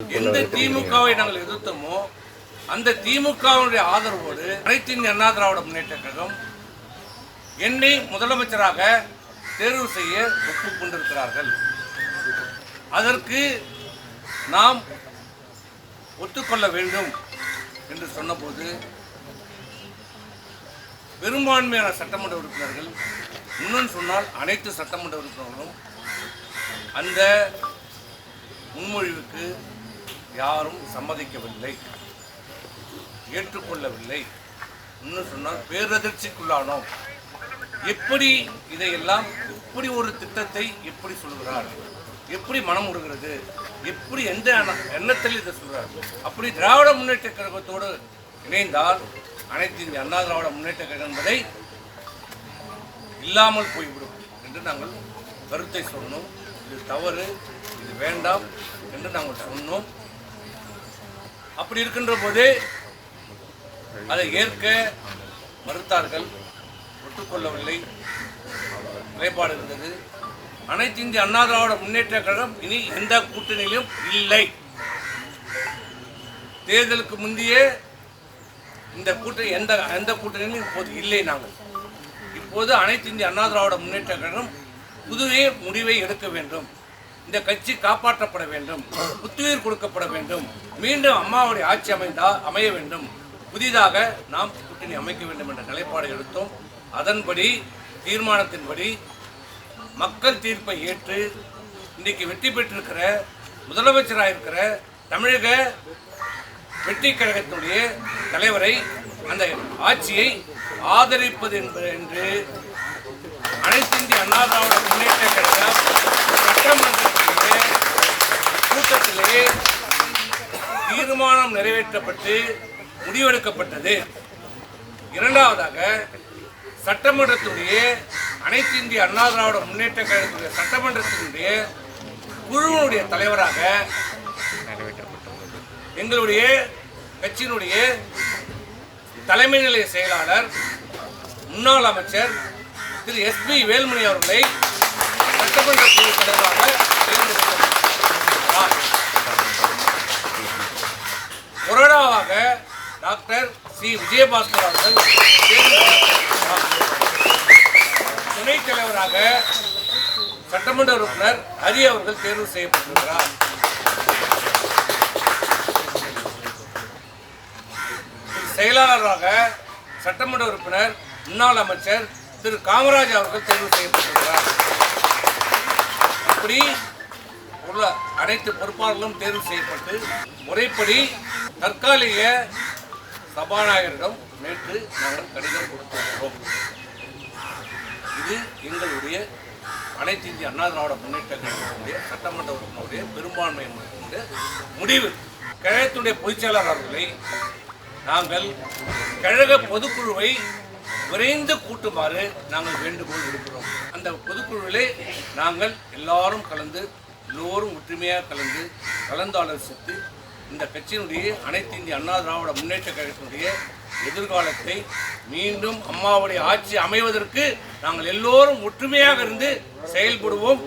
எந்த திமுகவை நாங்கள் எதிர்த்தோமோ அந்த திமுகவுடைய ஆதரவோடு அனைத்து இந்திய அண்ணா திராவிட முன்னேற்ற கழகம் என்னை முதலமைச்சராக தேர்வு செய்ய ஒப்புக்கொண்டிருக்கிறார்கள். அதற்கு நாம் ஒத்துக்கொள்ள வேண்டும் என்று சொன்னபோது பெரும்பான்மையான சட்டமன்ற உறுப்பினர்கள், இன்னும் சொன்னால் அனைத்து சட்டமன்ற உறுப்பினர்களும் அந்த முன்மொழிவுக்கு யாரும் சம்மதிக்கவில்லை, ஏற்றுக்கொள்ளவில்லை. இன்னும் சொன்னால் பேரதிர்ச்சிக்குள்ளானோம். எப்படி இதையெல்லாம் இப்படி ஒரு திட்டத்தை எப்படி சொல்கிறார், எப்படி மனம் உருகிறது, எப்படி எந்த எண்ணத்தில் இதை சொல்கிறார்? அப்படி திராவிட முன்னேற்ற கழகத்தோடு இணைந்தால் அனைத்து இந்திய அண்ணா திராவிட முன்னேற்ற கழகம் என்பதை இல்லாமல் போய்விடும் என்று நாங்கள் கருத்தை சொன்னோம். இது தவறு, இது வேண்டாம் என்று நாங்கள் சொன்னோம். அப்படி இருக்கின்ற போதே அதை ஏற்க மறுத்தார்கள், ஒத்துக்கொள்ளவில்லை, நிலைப்பாடு இருந்தது. அனைத்து இந்திய அண்ணா திராவிட முன்னேற்ற கழகம் இனி எந்த கூட்டணியிலும் இல்லை. தேர்தலுக்கு முந்தைய இந்த கூட்டணி எந்த கூட்டணியிலும் இப்போது இல்லை. நாங்கள் இப்போது அனைத்து இந்திய அண்ணா திராவிட முன்னேற்ற கழகம் புதுவே முடிவை எடுக்க வேண்டும். இந்த கட்சி காப்பாற்றப்பட வேண்டும், புத்துயிர் கொடுக்கப்பட வேண்டும், மீண்டும் அம்மாவுடைய ஆட்சி அமைய வேண்டும், புதிதாக நாம் கூட்டணி அமைக்க வேண்டும் என்ற நிலைப்பாடு எடுத்தோம். அதன்படி தீர்மானத்தின்படி மக்கள் தீர்ப்பை ஏற்று இன்றைக்கு வெற்றி பெற்றிருக்கிற முதலமைச்சராக இருக்கிற தமிழக வெற்றி கழகத்தினுடைய தலைவரை, அந்த ஆட்சியை ஆதரிப்பது என்று அனைத்து இந்திய அண்ணா திராவிட முன்னேற்ற கழகம் சட்டமன்றத்திலே கூட்டத்திலே தீர்மானம் நிறைவேற்றப்பட்டு முடிவெடுக்கப்பட்டது. இரண்டாவதாக சட்டமன்றத்துடைய அனைத்து இந்திய அண்ணா திராவிட முன்னேற்ற கழகத்துடைய சட்டமன்றத்தினுடைய குழுவினுடைய தலைவராக எங்களுடைய கட்சியினுடைய தலைமை நிலைய செயலாளர் முன்னாள் அமைச்சர் திரு எஸ்.பி. வேலுமணி அவர்களை சட்டமன்ற குழு தலைவராக தேர்ந்தெடுக்கப்பட்டார். கொரோனாவாக டாக்டர் சி. விஜயபாஸ்கர் அவர்கள் தேர்ந்தெடுக்கப்பட்டார். துணைத் தலைவராக சட்டமன்ற உறுப்பினர் ஹரி அவர்கள் தேர்வு செய்யப்பட்டிருக்கிறார். செயலாளராக சட்டமன்ற உறுப்பினர் முன்னாள் அமைச்சர் திரு காமராஜ் அவர்கள் தேர்வு செய்யப்பட்டிருக்கிறார். இப்படி உள்ள அனைத்து பொறுப்பாளர்களும் தேர்வு செய்யப்பட்டு முறைப்படி தற்காலிக சபாநாயகரிடம் நேற்று நாங்கள் கடிதம் கொடுத்திருக்கிறோம். இது எங்களுடைய அனைத்து இந்திய அண்ணா திராவிட முன்னேற்ற கழகத்தினுடைய சட்டமன்ற உறுப்பினருடைய பெரும்பான்மை முடிவு. கழகத்துடைய பொதுச்செயலாளர் அவர்களை நாங்கள் கழக பொதுக்குழுவை விரைந்து கூட்டுமாறு நாங்கள் வேண்டுகோள் விடுக்கிறோம். அந்த பொதுக்குழுவிலே நாங்கள் எல்லோரும் ஒற்றுமையாக கலந்தாலோசித்து இந்த கட்சியினுடைய அனைத்து இந்திய அண்ணா திராவிட முன்னேற்ற கழகத்தினுடைய எதிர்காலத்தை மீண்டும் அம்மாவுடைய ஆட்சி அமைவதற்கு நாங்கள் எல்லோரும் ஒற்றுமையாக இருந்து செயல்படுவோம்.